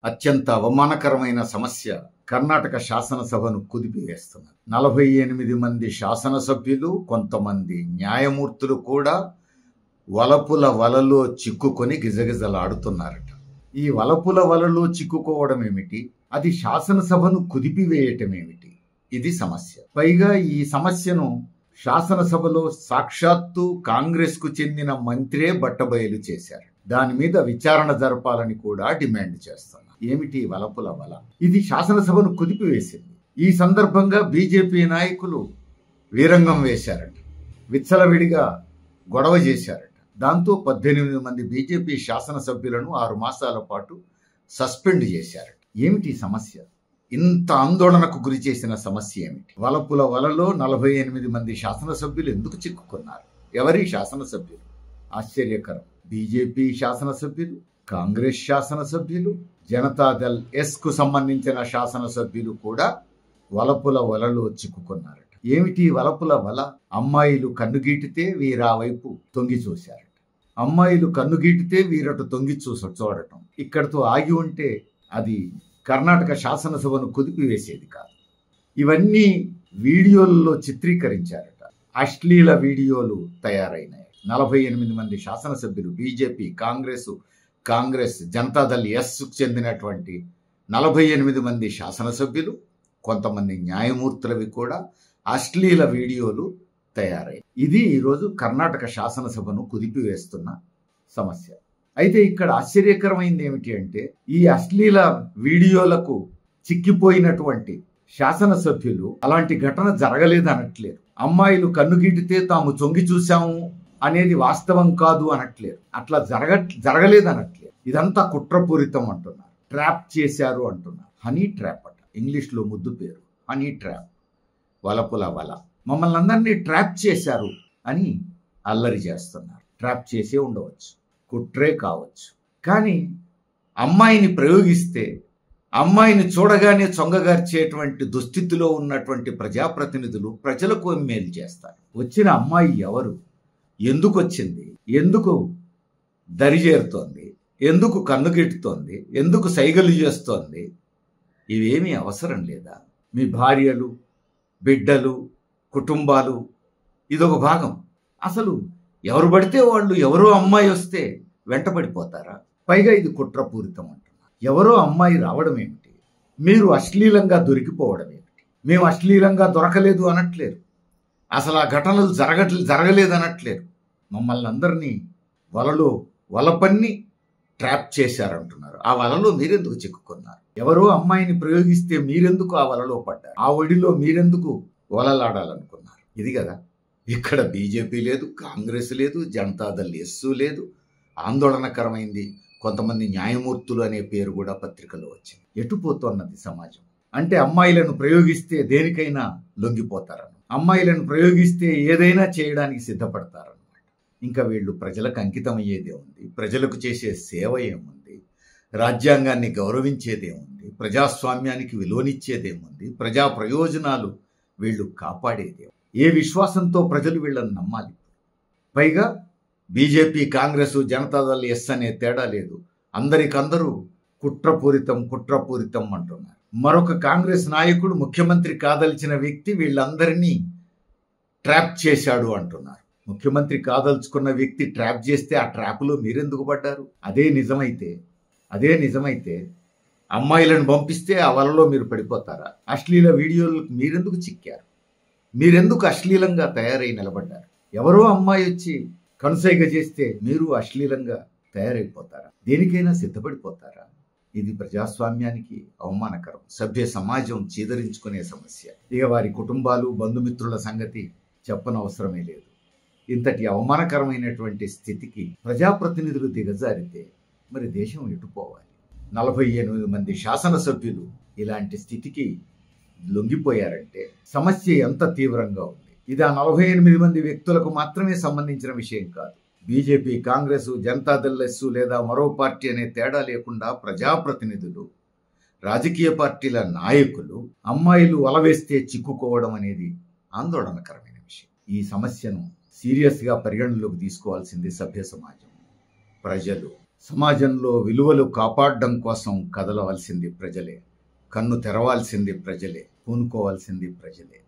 అత్యంత అవమానకరమైన సమస్య కర్ణాటక శాసనసభను కుదిపివేస్తున్నారు. 48 మంది శాసనసభ్యులు, కొంతమంది న్యాయమూర్తులు కూడా వలపుల వలలో చిక్కుకొని గిజగిజలాడుతున్నారట. ఈ వలపుల వలలో చిక్కుకోవడం ఏమిటి, అది శాసనసభను కుదిపివేయటం ఏమిటి, ఇది సమస్య. పైగా ఈ సమస్యను శాసనసభలో సాక్షాత్తు కాంగ్రెస్ కు చెందిన మంత్రే బట్టబయలు చేశారు. దాని మీద విచారణ జరపాలని కూడా డిమాండ్ చేస్తున్నారు. ఏమిటి వలపుల వల? ఇది శాసనసభను కుదిపివేసింది. ఈ సందర్భంగా బీజేపీ నాయకులు వీరంగం వేశారట, విచ్చలవిడిగా గొడవ చేశారట. దాంతో 18 మంది బీజేపీ శాసనసభ్యులను 6 మాసాల పాటు సస్పెండ్ చేశారట. ఏమిటి సమస్య? ఇంత ఆందోళనకు గురి చేసిన సమస్య ఏమిటి? వలపుల వలలో 48 మంది శాసనసభ్యులు ఎందుకు చిక్కుకున్నారు? ఎవరి శాసనసభ్యులు? ఆశ్చర్యకరం. బీజేపీ శాసనసభ్యులు, కాంగ్రెస్ శాసనసభ్యులు, జనతాదళ్ ఎస్ కు సంబంధించిన శాసనసభ్యులు కూడా వలపుల వలలో చిక్కుకున్నారట. ఏమిటి వలపుల వల? అమ్మాయిలు కన్నుగీటితే వీరా వైపు తొంగి చూశారట. అమ్మాయిలు కన్నుగీటితే వీరటు తొంగి చూడటం ఇక్కడితో ఆగి ఉంటే అది కర్ణాటక శాసనసభను కుదిపివేసేది కాదు. ఇవన్నీ వీడియోల్లో చిత్రీకరించారట. అశ్లీల వీడియోలు తయారైనాయి. 48 మంది శాసనసభ్యులు, బీజేపీ, కాంగ్రెస్ జనతాదళ్ ఎస్ కు చెందినటువంటి 48 మంది శాసనసభ్యులు, కొంతమంది న్యాయమూర్తులవి కూడా అశ్లీల వీడియోలు తయారయ్యాయి. ఇది ఈరోజు కర్ణాటక శాసనసభను కుదిపివేస్తున్న సమస్య. అయితే ఇక్కడ ఆశ్చర్యకరమైంది ఏమిటి అంటే, ఈ అశ్లీల వీడియోలకు చిక్కిపోయినటువంటి శాసనసభ్యులు అలాంటి ఘటన జరగలేదు అనట్లేరు. అమ్మాయిలు కన్నుగీటితే తాము చొంగి చూశాము అనేది వాస్తవం కాదు అనట్లేరు. అట్లా జరగలేదు అనట్లేరు. ఇదంతా కుట్రపూరితం అంటున్నారు. ట్రాప్ చేశారు అంటున్నారు. హనీ ట్రాప్ అట, ఇంగ్లీష్లో ముద్దు పేరు హనీ ట్రాప్. వలపుల వల, మమ్మల్ని అందరినీ ట్రాప్ చేశారు అని అల్లరి చేస్తున్నారు. ట్రాప్ చేసే ఉండవచ్చు, కుట్రే కావచ్చు. కానీ అమ్మాయిని ప్రయోగిస్తే అమ్మాయిని చూడగానే చొంగగార్చేటువంటి దుస్థితిలో ఉన్నటువంటి ప్రజాప్రతినిధులు ప్రజలకు మేలు చేస్తారు. వచ్చిన అమ్మాయి ఎవరు, ఎందుకు వచ్చింది, ఎందుకు దరిచేరుతోంది, ఎందుకు కన్నుగెట్టుతోంది, ఎందుకు సైగలు చేస్తోంది, ఇవేమీ అవసరం లేదా? మీ భార్యలు, బిడ్డలు, కుటుంబాలు ఇదొక భాగం. అసలు ఎవరు పడితే వాళ్ళు, ఎవరో అమ్మాయి వస్తే వెంటబడిపోతారా? పైగా ఇది కుట్రపూరితం అంటున్నారు. ఎవరో అమ్మాయి రావడం ఏమిటి, మీరు అశ్లీలంగా దొరికిపోవడం ఏమిటి? మేము అశ్లీలంగా దొరకలేదు అనట్లేరు, అసలు ఆ ఘటనలు జరగలేదు అనట్లేరు. మమ్మల్ని అందరినీ వలపన్ని ట్రాప్ చేశారంటున్నారు. ఆ వలలో మీరెందుకు చిక్కుకున్నారు? ఎవరో అమ్మాయిని ప్రయోగిస్తే మీరెందుకు ఆ వలలో పడ్డారు? ఆ ఒడిలో మీరెందుకు వలలాడాలనుకున్నారు? ఇది కదా. ఇక్కడ బీజేపీ లేదు, కాంగ్రెస్ లేదు, జనతాదళ్ ఎస్ లేదు. ఆందోళనకరమైంది, కొంతమంది న్యాయమూర్తులు అనే పేరు కూడా పత్రికలో వచ్చింది. ఎటుపోతున్నది సమాజం? అంటే అమ్మాయిలను ప్రయోగిస్తే దేనికైనా లొంగిపోతారని, అమ్మాయిలను ప్రయోగిస్తే ఏదైనా చేయడానికి సిద్ధపడతారన్నమాట. ఇంకా వీళ్ళు ప్రజలకు అంకితం అయ్యేదే ఉంది, ప్రజలకు చేసే సేవ ఏముంది, రాజ్యాంగాన్ని గౌరవించేదేముంది, ప్రజాస్వామ్యానికి విలువనిచ్చేదేముంది, ప్రజా ప్రయోజనాలు వీళ్ళు కాపాడేదే? ఏ విశ్వాసంతో ప్రజలు వీళ్ళని నమ్మాలి? పైగా బీజేపీ, కాంగ్రెస్, జనతాదళ్ ఎస్ అనే తేడా లేదు. అందరికందరూ కుట్రపూరితం అంటున్నారు. మరొక కాంగ్రెస్ నాయకుడు, ముఖ్యమంత్రి కాదలిచిన వ్యక్తి వీళ్ళందరినీ ట్రాప్ చేశాడు అంటున్నారు. ముఖ్యమంత్రి కాదలుచుకున్న వ్యక్తి ట్రాప్ చేస్తే ఆ ట్రాప్లో మీరెందుకు పడ్డారు? అదే నిజమైతే అమ్మాయిలను పంపిస్తే ఆ వలలో మీరు పడిపోతారా? అశ్లీల వీడియోలకు మీరెందుకు చిక్కారు? మీరెందుకు అశ్లీలంగా తయారై నిలబడ్డారు? ఎవరో అమ్మాయి వచ్చి కనుసైగ చేస్తే మీరు అశ్లీలంగా తయారైపోతారా? దేనికైనా సిద్ధపడిపోతారా? ఇది ప్రజాస్వామ్యానికి అవమానకరం. సభ్య సమాజం చీదరించుకునే సమస్య. ఇక వారి కుటుంబాలు, బంధుమిత్రుల సంగతి చెప్పనవసరమే లేదు. ఇంతటి అవమానకరమైనటువంటి స్థితికి ప్రజాప్రతినిధులు దిగజారితే మరి దేశం ఎటుపోవాలి? 48 మంది శాసనసభ్యులు ఇలాంటి స్థితికి లొంగిపోయారంటే సమస్య ఎంత తీవ్రంగా ఉంది. ఇది ఆ 48 మంది వ్యక్తులకు మాత్రమే సంబంధించిన విషయం కాదు. బీజేపీ, కాంగ్రెస్, జనతాదళ్ ఎస్ లేదా మరో పార్టీ అనే తేడా లేకుండా ప్రజాప్రతినిధులు, రాజకీయ పార్టీల నాయకులు అమ్మాయిలు వలవేస్తే చిక్కుకోవడం అనేది ఆందోళనకరమైన విషయం. ఈ సమస్యను సీరియస్గా పరిగణలోకి తీసుకోవాల్సింది సభ్య సమాజం, ప్రజలు. సమాజంలో విలువలు కాపాడడం కోసం కదలవలసింది ప్రజలే, కన్ను తెరవాల్సింది ప్రజలే, పూనుకోవాల్సింది ప్రజలే.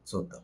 చూద్దాం.